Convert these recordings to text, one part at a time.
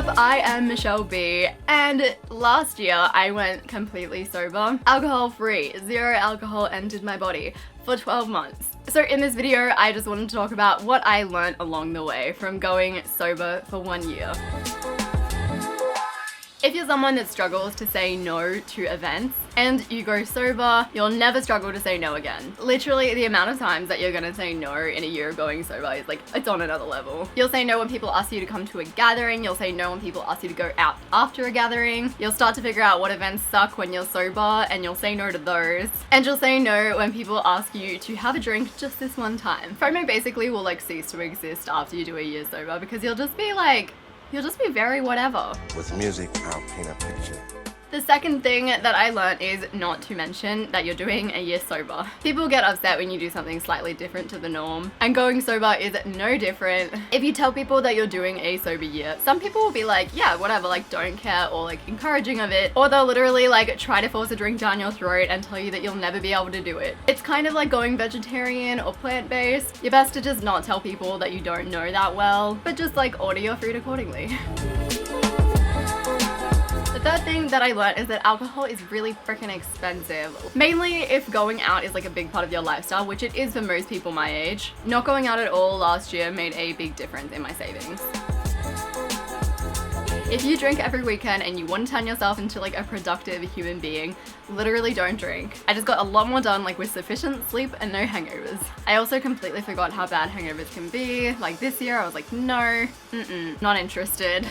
up? I am muchellebyt, and last year I went completely sober. Alcohol free, 0 alcohol entered my body for 12 months. So in this video, I just wanted to talk about what I learned along the way from going sober for 1 year. If you're someone that struggles to say no to events and you go sober, you'll never struggle to say no again. Literally, the amount of times that you're gonna say no in a year of going sober is like, it's on another level. You'll say no when people ask you to come to a gathering. You'll say no when people ask you to go out after a gathering. You'll start to figure out what events suck when you're sober and you'll say no to those. And you'll say no when people ask you to have a drink just this one time. FOMO basically will like cease to exist after you do a year sober because you'll just be very whatever. With music, I'll paint a picture. The second thing that I learned is not to mention that you're doing a year sober. People get upset when you do something slightly different to the norm, and going sober is no different. If you tell people that you're doing a sober year, some people will be like, yeah, whatever, like don't care, or like encouraging of it, or they'll literally like try to force a drink down your throat and tell you that you'll never be able to do it. It's kind of like going vegetarian or plant-based. You're best to just not tell people that you don't know that well, but just like order your food accordingly. The third thing that I learned is that alcohol is really freaking expensive. Mainly if going out is like a big part of your lifestyle, which it is for most people my age. Not going out at all last year made a big difference in my savings. If you drink every weekend and you want to turn yourself into like a productive human being, literally don't drink. I just got a lot more done like with sufficient sleep and no hangovers. I also completely forgot how bad hangovers can be. Like this year I was like, no, not interested.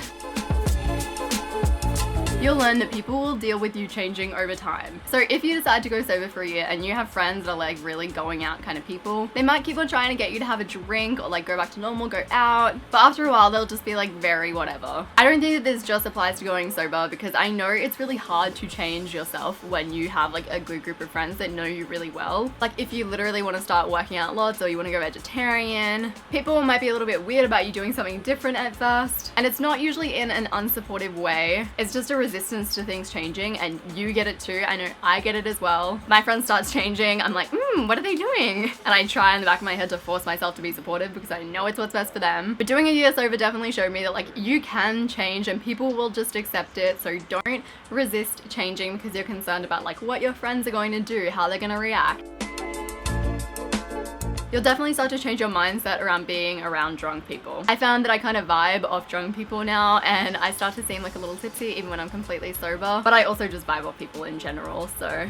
You'll learn that people will deal with you changing over time. So if you decide to go sober for a year and you have friends that are like really going out kind of people, they might keep on trying to get you to have a drink or like go back to normal, go out, but after a while they'll just be like very whatever. I don't think that this just applies to going sober because I know it's really hard to change yourself when you have like a good group of friends that know you really well. Like if you literally want to start working out lots or you want to go vegetarian, people might be a little bit weird about you doing something different at first, and it's not usually in an unsupportive way. It's just a resistance to things changing, and you get it too. I know I get it as well. My friend starts changing, I'm like, what are they doing? And I try in the back of my head to force myself to be supportive because I know it's what's best for them. But doing a year sober definitely showed me that like you can change and people will just accept it. So don't resist changing because you're concerned about like what your friends are going to do, how they're going to react. You'll definitely start to change your mindset around being around drunk people. I found that I kind of vibe off drunk people now, and I start to seem like a little tipsy even when I'm completely sober, but I also just vibe off people in general, so.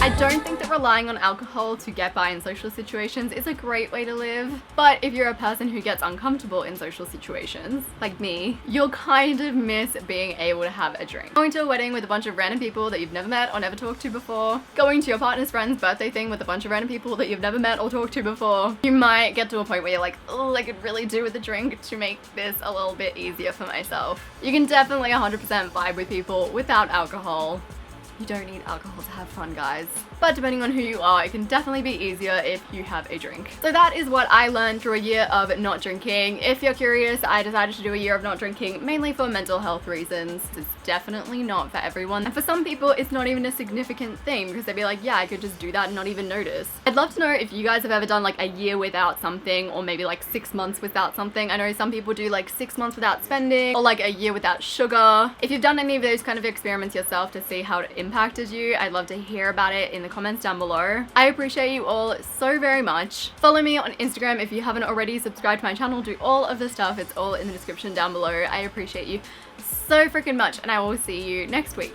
I don't think that relying on alcohol to get by in social situations is a great way to live, but if you're a person who gets uncomfortable in social situations, like me, you'll kind of miss being able to have a drink. Going to a wedding with a bunch of random people that you've never met or never talked to before, going to your partner's friend's birthday thing with a bunch of random people that you've never met or talked to before, you might get to a point where you're like, oh, I could really do with a drink to make this a little bit easier for myself. You can definitely 100% vibe with people without alcohol. You don't need alcohol to have fun, guys. But depending on who you are, it can definitely be easier if you have a drink. So that is what I learned through a year of not drinking. If you're curious, I decided to do a year of not drinking mainly for mental health reasons. It's definitely not for everyone. And for some people, it's not even a significant thing because they'd be like, yeah, I could just do that and not even notice. I'd love to know if you guys have ever done like a year without something, or maybe like 6 months without something. I know some people do like 6 months without spending, or like a year without sugar. If you've done any of those kind of experiments yourself to see how it impacted you, I'd love to hear about it in the comments down below. I appreciate you all so very much. Follow me on Instagram if you haven't already. Subscribe to my channel, do all of the stuff. It's all in the description down below. I appreciate you so freaking much, and I will see you next week.